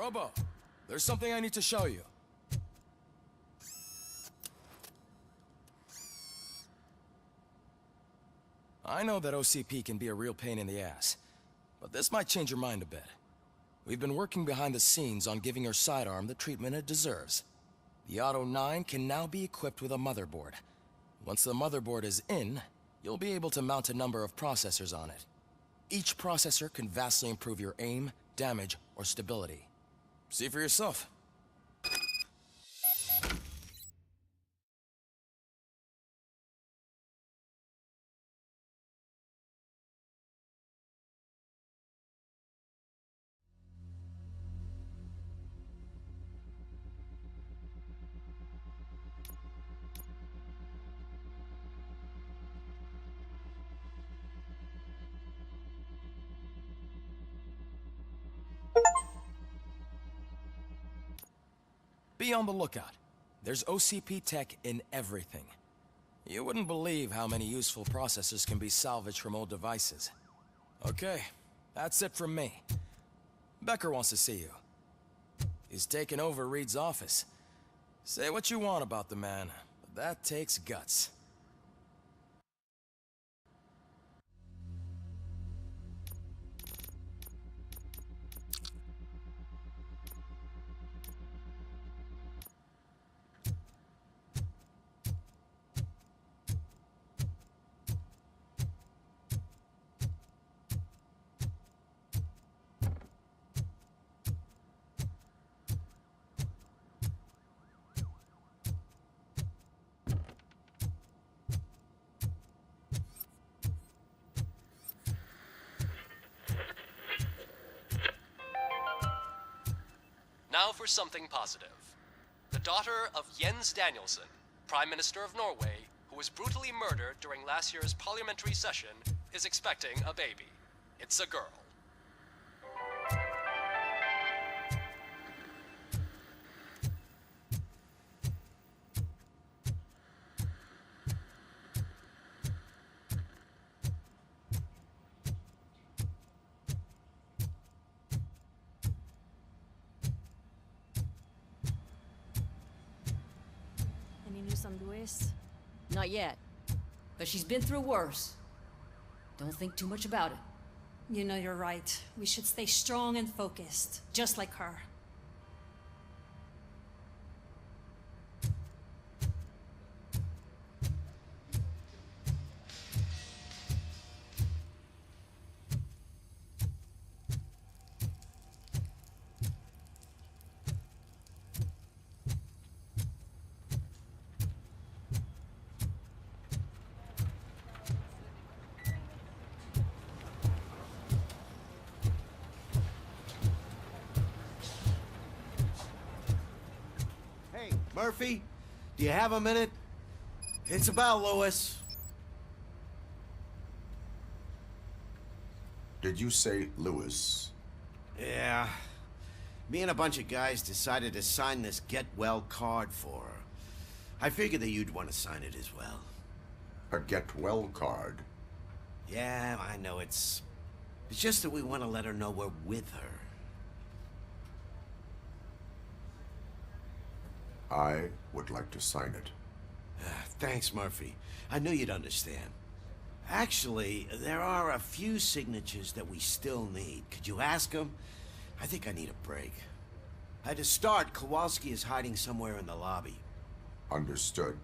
Robo, there's something I need to show you. I know that OCP can be a real pain in the ass, but this might change your mind a bit. We've been working behind the scenes on giving your sidearm the treatment it deserves. The Auto 9 can now be equipped with a motherboard. Once the motherboard is in, you'll be able to mount a number of processors on it. Each processor can vastly improve your aim, damage, or stability. See for yourself. Be on the lookout. There's OCP tech in everything. You wouldn't believe how many useful processors can be salvaged from old devices. Okay, that's it from me. Becker wants to see you. He's taken over Reed's office. Say what you want about the man, but that takes guts. Now for something positive. The daughter of Jens Danielson, Prime Minister of Norway, who was brutally murdered during last year's parliamentary session, is expecting a baby. It's a girl. Any news on Luis? Not yet. But she's been through worse. Don't think too much about it. You know you're right. We should stay strong and focused, just like her. Murphy, do you have a minute? It's about Lewis. Did you say Lewis? Yeah. Me and a bunch of guys decided to sign this get well card for her. I figured that you'd want to sign it as well. A get well card? Yeah, I know it's just that we want to let her know we're with her. I would like to sign it. Thanks, Murphy. I knew you'd understand. Actually, there are a few signatures that we still need. Could you ask them? I think I need a break. To start, Kowalski is hiding somewhere in the lobby. Understood.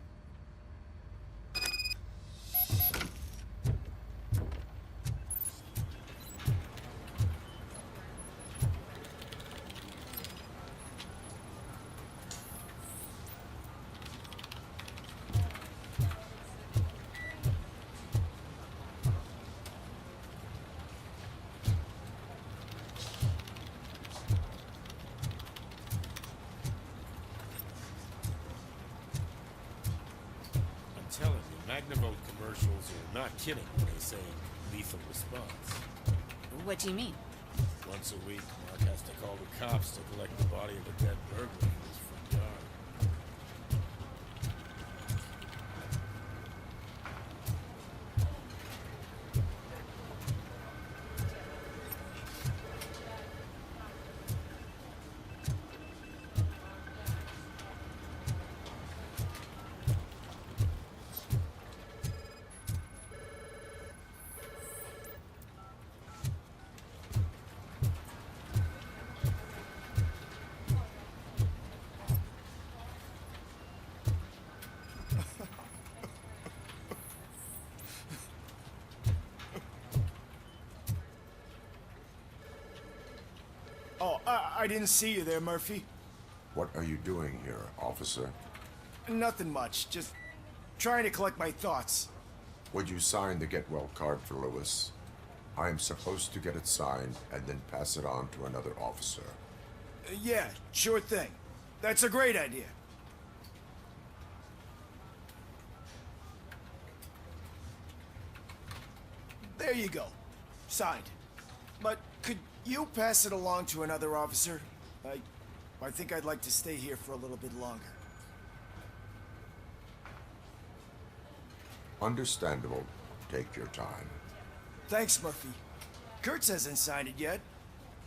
Telling you, Magnavolt commercials are not kidding when they say lethal response. What do you mean? Once a week, Mark has to call the cops to collect the body of a dead burglar from his front yard. I didn't see you there, Murphy. What are you doing here, officer? Nothing much, just trying to collect my thoughts. Would you sign the get well card for Lewis? I am supposed to get it signed and then pass it on to another officer. Yeah, sure thing. That's a great idea. There you go. Signed. But could you pass it along to another officer? I think I'd like to stay here for a little bit longer. Understandable. Take your time. Thanks, Murphy. Kurtz hasn't signed it yet.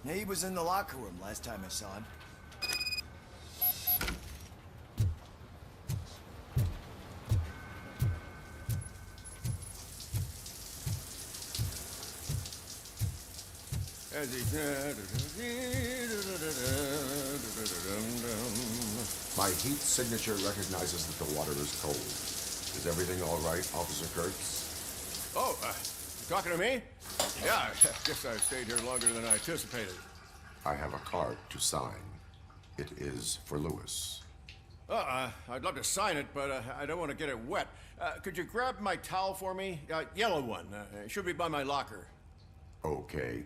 He was in the locker room last time I saw him. My heat signature recognizes that the water is cold. Is everything all right, Officer Kurtz? Oh, talking to me? Yeah, I guess I stayed here longer than I anticipated. I have a card to sign. It is for Lewis. I'd love to sign it, but I don't want to get it wet. Could you grab my towel for me? Yellow one. It should be by my locker. Okay.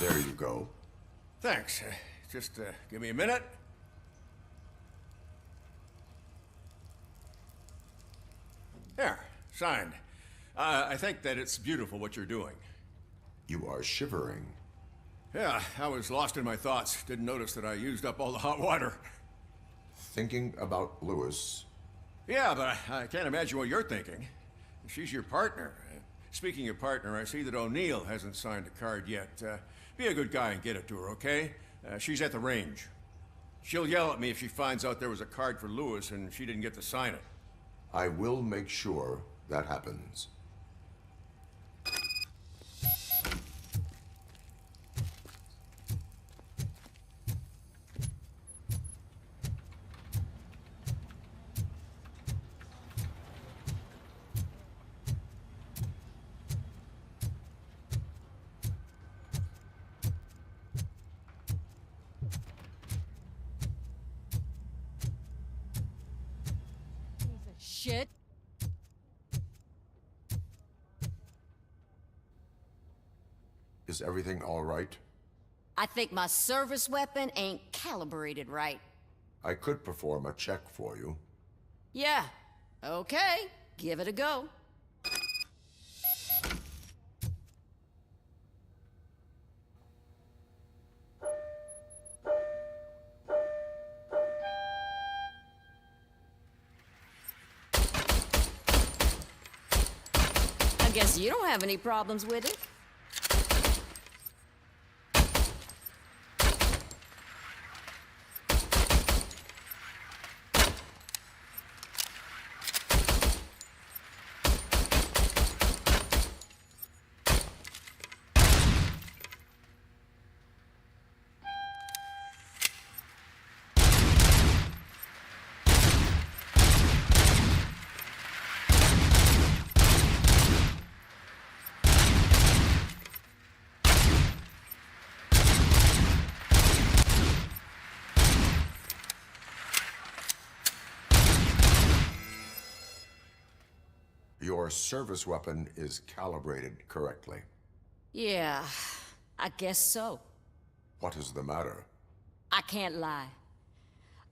There you go. Thanks. Just give me a minute. There, signed. I think that it's beautiful what you're doing. You are shivering. Yeah, I was lost in my thoughts. Didn't notice that I used up all the hot water. Thinking about Lewis. Yeah, but I can't imagine what you're thinking. She's your partner. Speaking of partner, I see that O'Neill hasn't signed a card yet. Be a good guy and get it to her, okay? She's at the range. She'll yell at me if she finds out there was a card for Lewis and she didn't get to sign it. I will make sure that happens. Shit. Is everything all right? I think my service weapon ain't calibrated right. I could perform a check for you. Yeah. Okay. Give it a go. guess you don't have any problems with it. Your service weapon is calibrated correctly. Yeah, I guess so. What is the matter? I can't lie.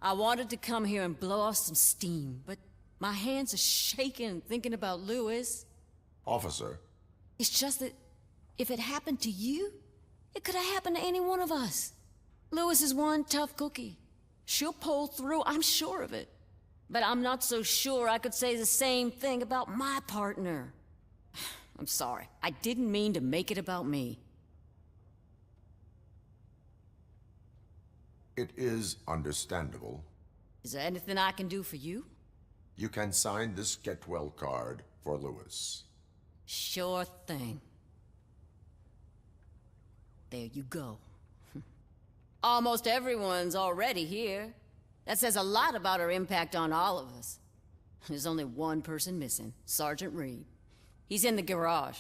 I wanted to come here and blow off some steam, but my hands are shaking thinking about Lewis. Officer, It's just that if it happened to you, it could have happened to any one of us. Lewis is one tough cookie. She'll pull through, I'm sure of it. But I'm not so sure I could say the same thing about my partner. I'm sorry. I didn't mean to make it about me. it is understandable. Is there anything I can do for you? You can sign this get well card for Lewis. Sure thing. There you go. Almost everyone's already here. That says a lot about her impact on all of us. There's only one person missing, Sergeant Reed. He's in the garage.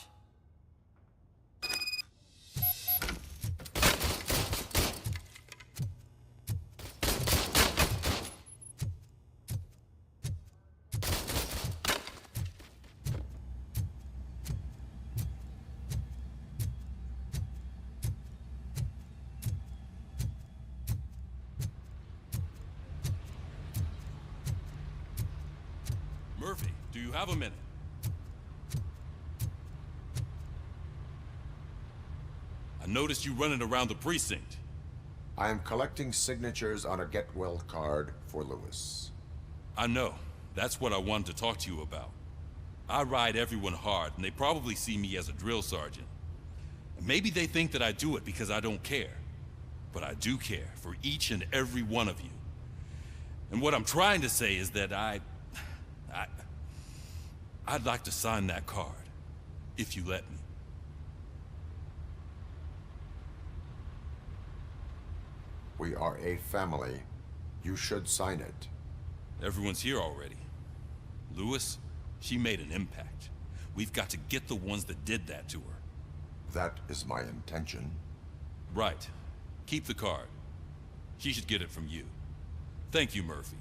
Murphy, do you have a minute? I noticed you running around the precinct. I am collecting signatures on a get well card for Lewis. I know. That's what I wanted to talk to you about. I ride everyone hard, and they probably see me as a drill sergeant. And maybe they think that I do it because I don't care. But I do care for each and every one of you. And what I'm trying to say is that I'd like to sign that card, if you let me. We are a family. You should sign it. Everyone's here already. Lewis, she made an impact. We've got to get the ones that did that to her. That is my intention. Right. Keep the card. She should get it from you. Thank you, Murphy.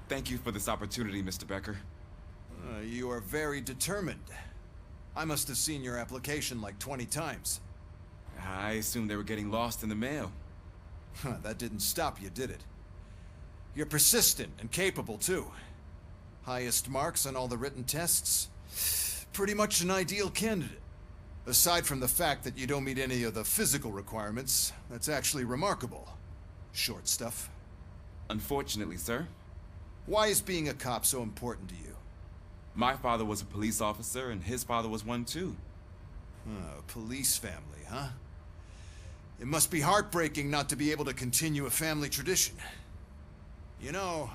Thank you for this opportunity, Mr. Becker. You are very determined. I must have seen your application like 20 times. I assumed they were getting lost in the mail. That didn't stop you, did it? You're persistent and capable, too. Highest marks on all the written tests. Pretty much an ideal candidate. Aside from the fact that you don't meet any of the physical requirements, that's actually remarkable. Short stuff. Unfortunately, sir. Why is being a cop so important to you? My father was a police officer, and his father was one too. Police family, huh? It must be heartbreaking not to be able to continue a family tradition. You know,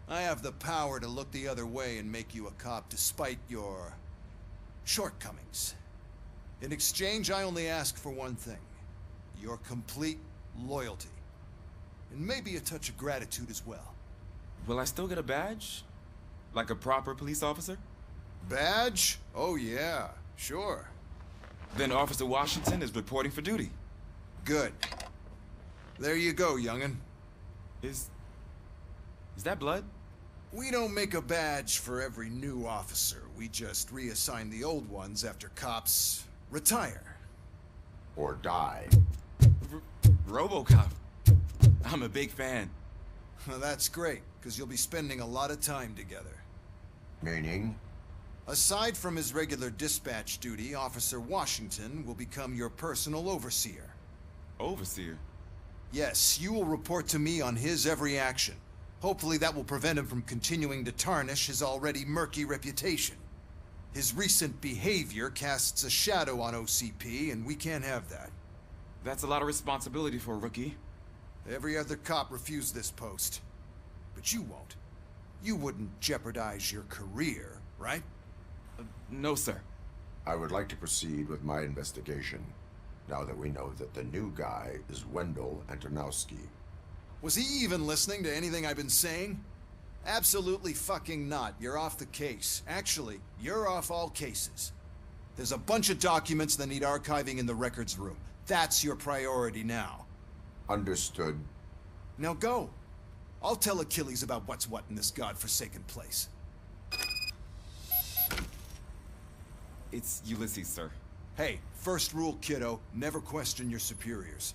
I have the power to look the other way and make you a cop despite your shortcomings. In exchange, I only ask for one thing. Your complete loyalty. And maybe a touch of gratitude as well. Will I still get a badge? Like a proper police officer? Badge? Oh yeah, sure. Then Officer Washington is reporting for duty. Good. There you go, young'un. Is that blood? We don't make a badge for every new officer. We just reassign the old ones after cops retire. Or die. Robocop. I'm a big fan. Well, that's great, because you'll be spending a lot of time together. Meaning? Aside from his regular dispatch duty, Officer Washington will become your personal overseer. Overseer? Yes, you will report to me on his every action. Hopefully that will prevent him from continuing to tarnish his already murky reputation. His recent behavior casts a shadow on OCP, and we can't have that. That's a lot of responsibility for a rookie. Every other cop refused this post. But you won't. You wouldn't jeopardize your career, right? No, sir. I would like to proceed with my investigation, now that we know that the new guy is Wendell Antonowski. Was he even listening to anything I've been saying? Absolutely fucking not. You're off the case. Actually, you're off all cases. There's a bunch of documents that need archiving in the records room. That's your priority now. Understood. Now go. I'll tell Achilles about what's what in this godforsaken place. It's Ulysses, sir. Hey, first rule, kiddo, never question your superiors.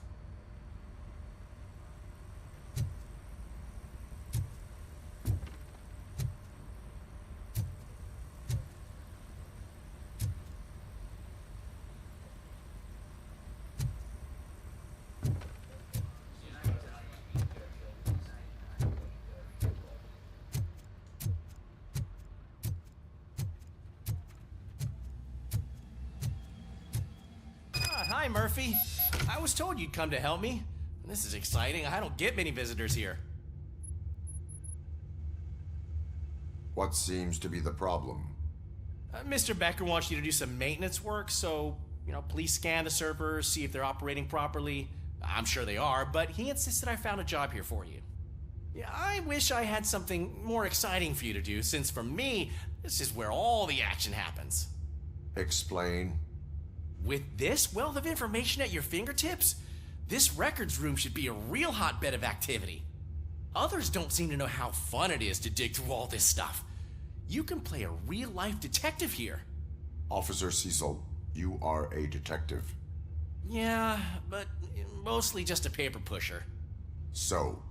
Hi, Murphy. I was told you'd come to help me. This is exciting. I don't get many visitors here. What seems to be the problem? Mr. Becker wants you to do some maintenance work, so, please scan the servers, see if they're operating properly. I'm sure they are, but he insisted I found a job here for you. Yeah, I wish I had something more exciting for you to do, since for me, this is where all the action happens. Explain. With this wealth of information at your fingertips, this records room should be a real hotbed of activity. Others don't seem to know how fun it is to dig through all this stuff. You can play a real-life detective here. Officer Cecil, you are a detective. Yeah, but mostly just a paper pusher. So,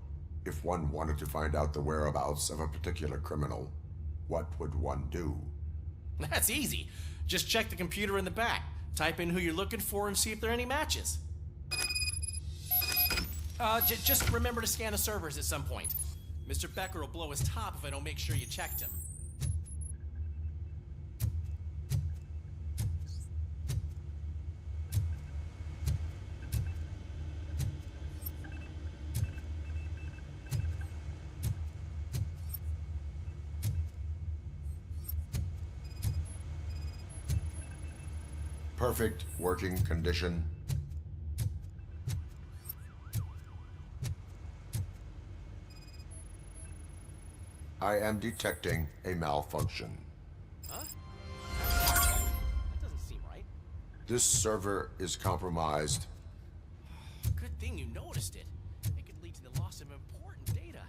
if one wanted to find out the whereabouts of a particular criminal, what would one do? That's easy. Just check the computer in the back. Type in who you're looking for and see if there are any matches. Just remember to scan the servers at some point. Mr. Becker will blow his top if I don't make sure you checked him. Perfect working condition. I am detecting a malfunction. Huh? That doesn't seem right. This server is compromised. Good thing you noticed it. It could lead to the loss of important data.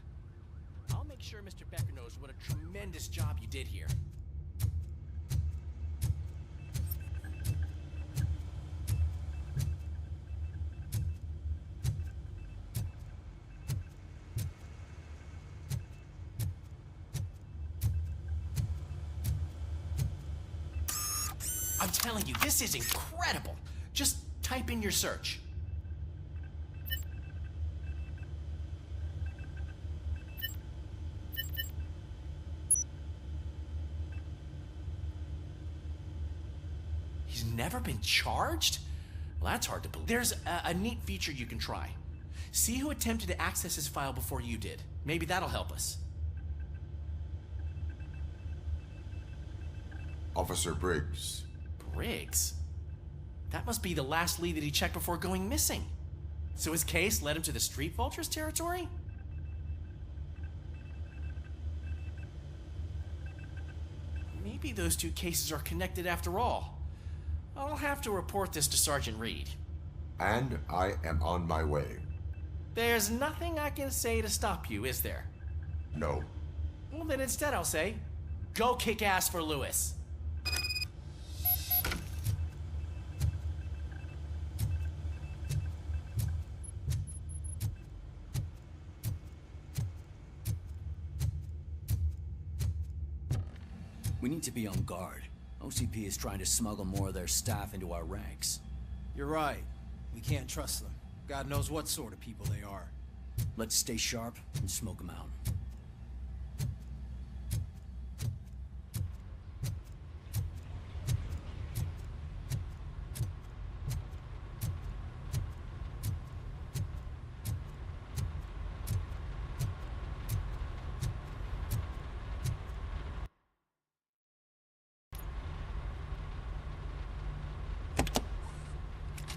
I'll make sure Mr. Becker knows what a tremendous job you did here. telling you, this is incredible. Just type in your search. He's never been charged? Well, that's hard to believe. There's a neat feature you can try. See who attempted to access his file before you did. Maybe that'll help us. Officer Briggs. Briggs? That must be the last lead that he checked before going missing. So his case led him to the Street Vultures territory? Maybe those two cases are connected after all. I'll have to report this to Sergeant Reed. And I am on my way. There's nothing I can say to stop you, is there? No. Well, then instead I'll say, go kick ass for Lewis. We need to be on guard. OCP is trying to smuggle more of their staff into our ranks. You're right. We can't trust them. God knows what sort of people they are. Let's stay sharp and smoke them out.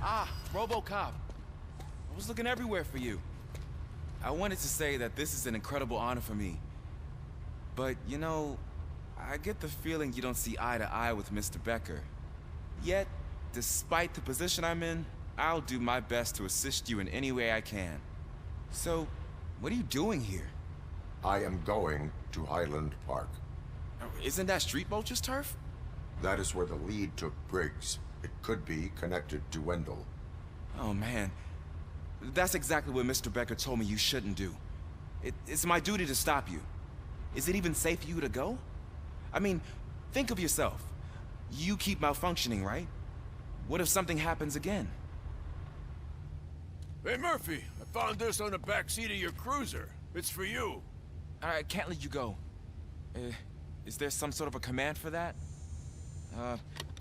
Ah, Robocop. I was looking everywhere for you. I wanted to say that this is an incredible honor for me. But, you know, I get the feeling you don't see eye to eye with Mr. Becker. Yet, despite the position I'm in, I'll do my best to assist you in any way I can. So, what are you doing here? I am going to Highland Park. Isn't that Street Vulture's turf? That is where the lead took Briggs. It could be connected to Wendell. Oh, man. That's exactly what Mr. Becker told me you shouldn't do. It's my duty to stop you. Is it even safe for you to go? I mean, think of yourself. You keep malfunctioning, right? What if something happens again? Hey, Murphy, I found this on the back seat of your cruiser. It's for you. I can't let you go. Is there some sort of a command for that?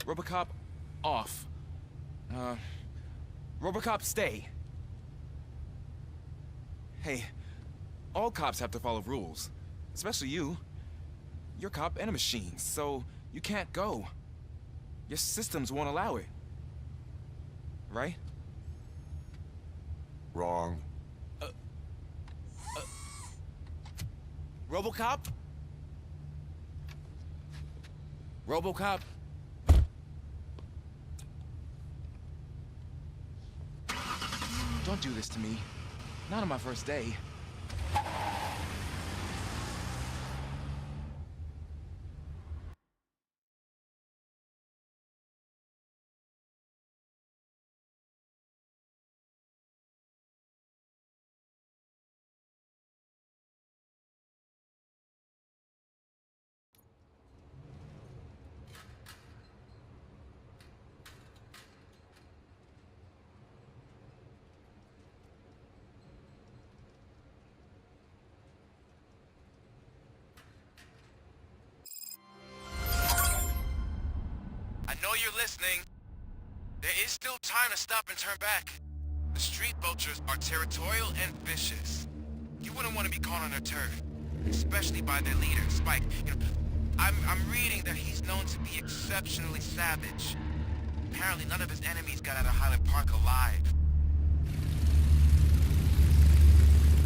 Robocop, off. Robocop, stay. Hey, all cops have to follow rules. Especially you. You're a cop and a machine, so you can't go. Your systems won't allow it. Right? Wrong. Robocop? Robocop? Don't do this to me. Not on my first day. I know you're listening. There is still time to stop and turn back. The Street Vultures are territorial and vicious. You wouldn't want to be caught on their turf, especially by their leader, Spike. You know, I'm reading that he's known to be exceptionally savage. Apparently none of his enemies got out of Highland Park alive.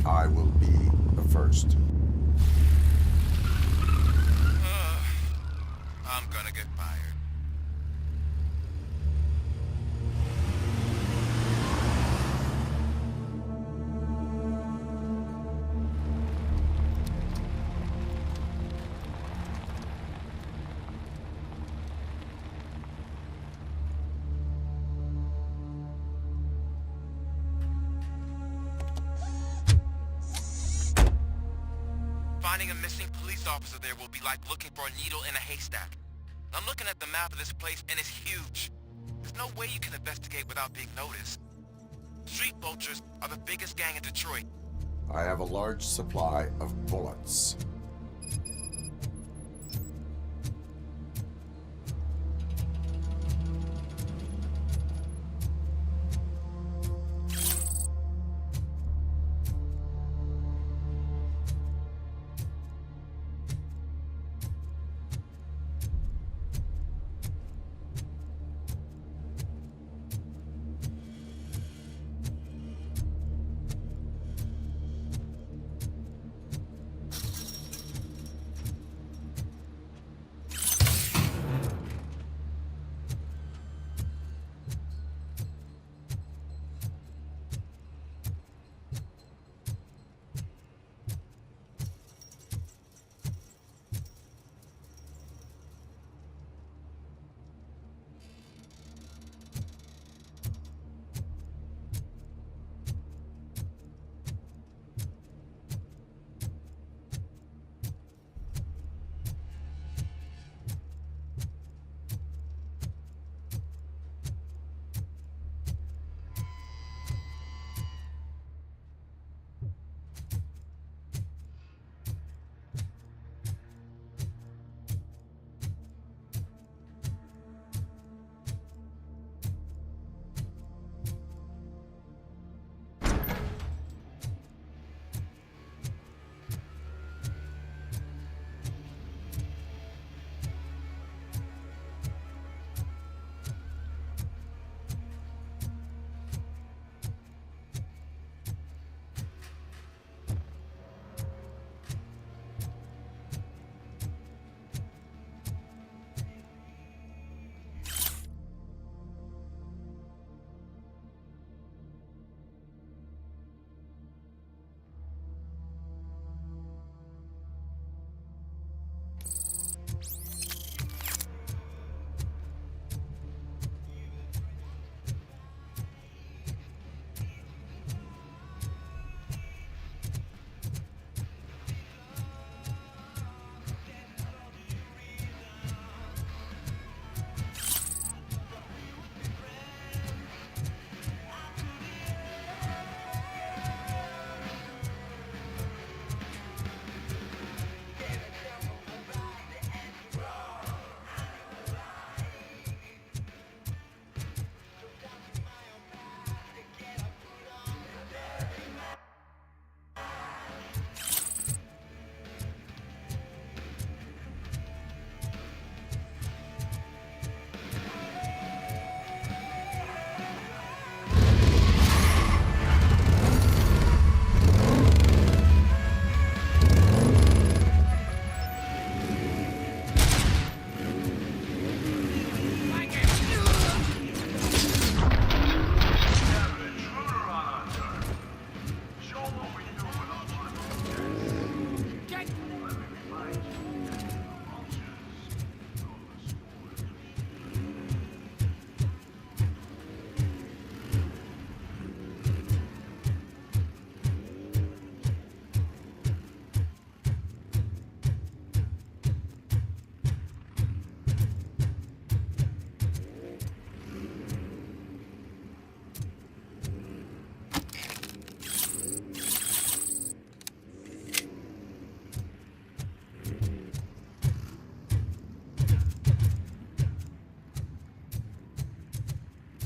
I will be the first. I'm gonna get fired. Finding a missing police officer there will be like looking for a needle in a haystack. I'm looking at the map of this place, and it's huge. There's no way you can investigate without being noticed. Street vultures are the biggest gang in Detroit. I have a large supply of bullets.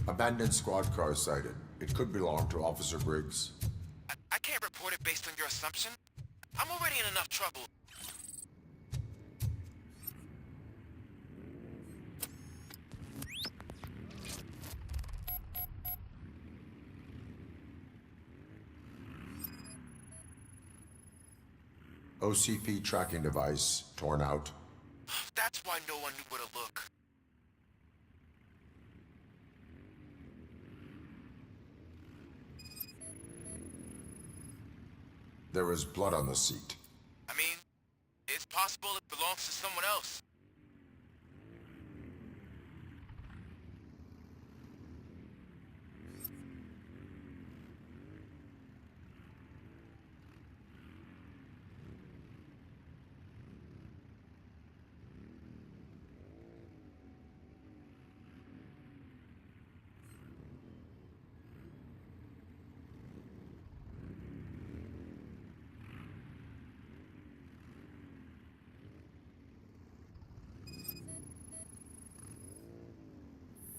Abandoned squad car sighted. It could belong to Officer Briggs. I can't report it based on your assumption. I'm already in enough trouble. OCP tracking device torn out. That's why no one knew where to look. There is blood on the seat. I mean, it's possible it belongs to someone else.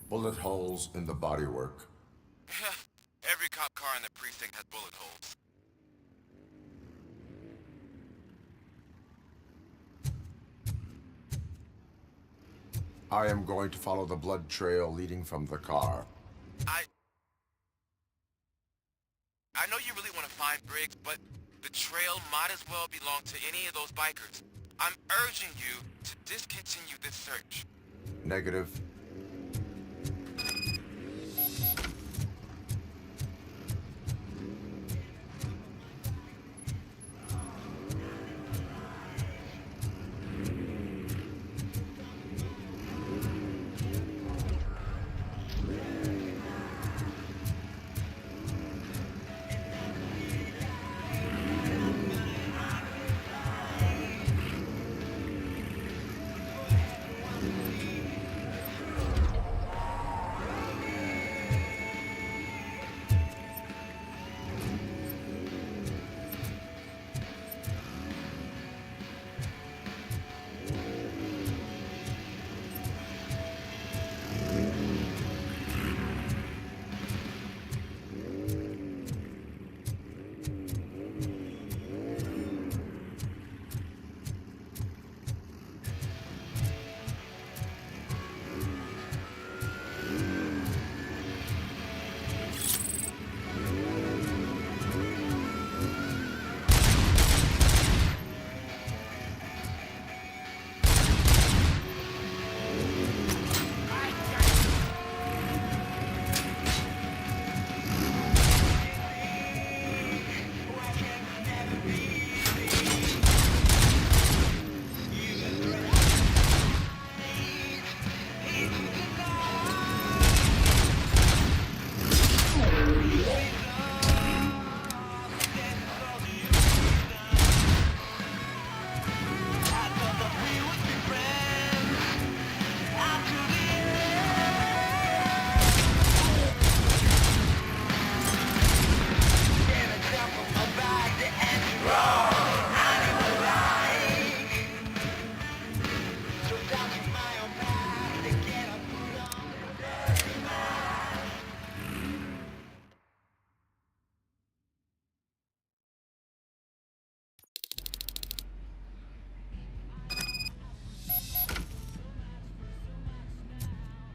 Bullet holes in the bodywork. Every cop car in the precinct has bullet holes. I am going to follow the blood trail leading from the car. I know you really want to find Briggs, but the trail might as well belong to any of those bikers. I'm urging you to discontinue this search. Negative.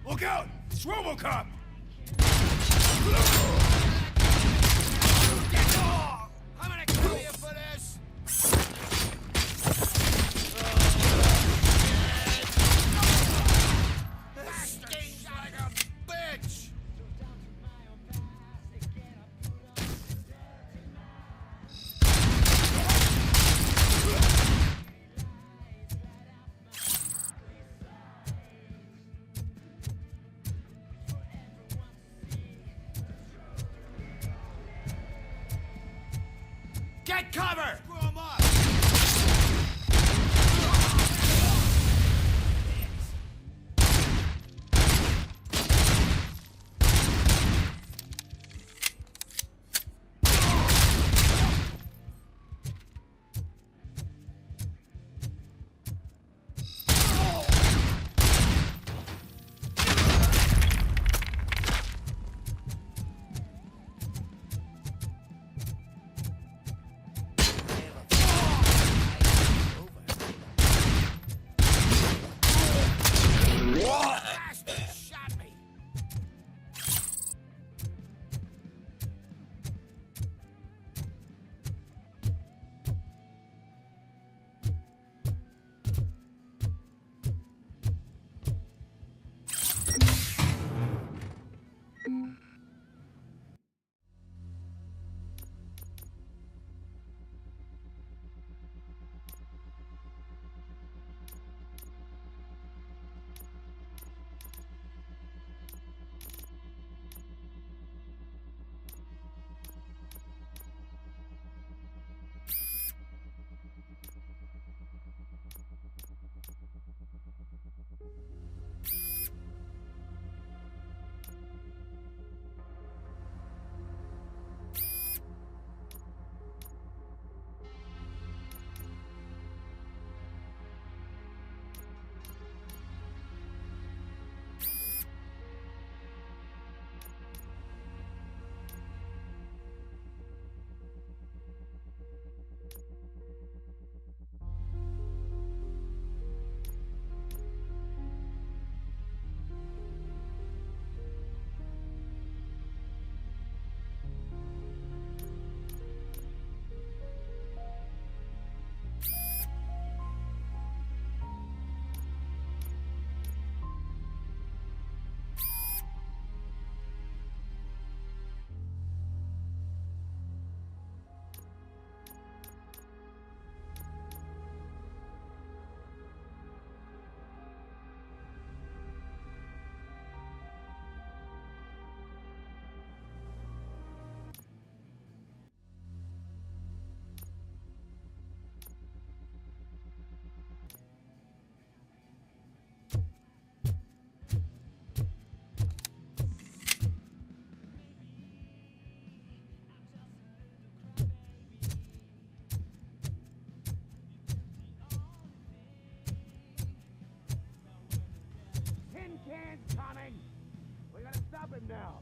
Look out! It's Robocop! I'm gonna kill you for this! This stings like a bitch! Get cover! Screw him up! can's coming! We gotta stop him now.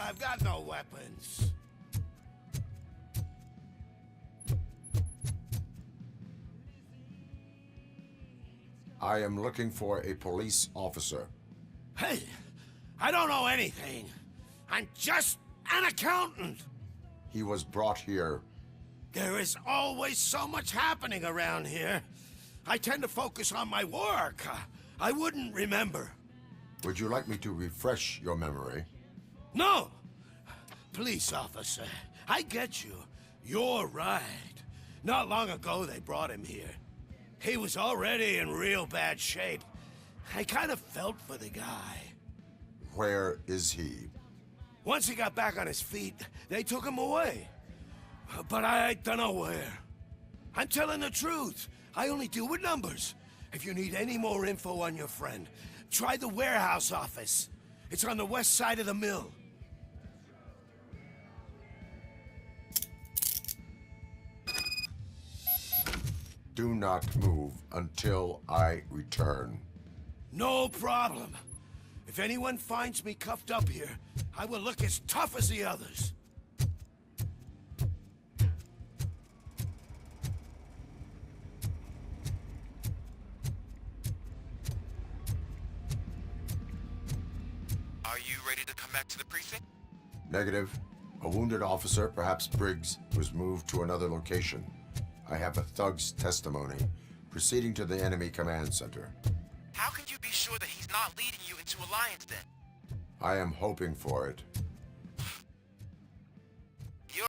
I've got no weapons. I am looking for a police officer. Hey, I don't know anything. I'm just an accountant. He was brought here. There is always so much happening around here. I tend to focus on my work. I wouldn't remember. Would you like me to refresh your memory? No! Police officer, I get you. You're right. Not long ago they brought him here. He was already in real bad shape. I kind of felt for the guy. Where is he? Once he got back on his feet, they took him away. But I don't know where. I'm telling the truth. I only deal with numbers. If you need any more info on your friend, try the warehouse office. It's on the west side of the mill. Do not move until I return. No problem. If anyone finds me cuffed up here, I will look as tough as the others. Are you ready to come back to the precinct? Negative. A wounded officer, perhaps Briggs, was moved to another location. I have a thug's testimony, proceeding to the enemy command center. How can you be sure that he's not leading you into alliance then? I am hoping for it.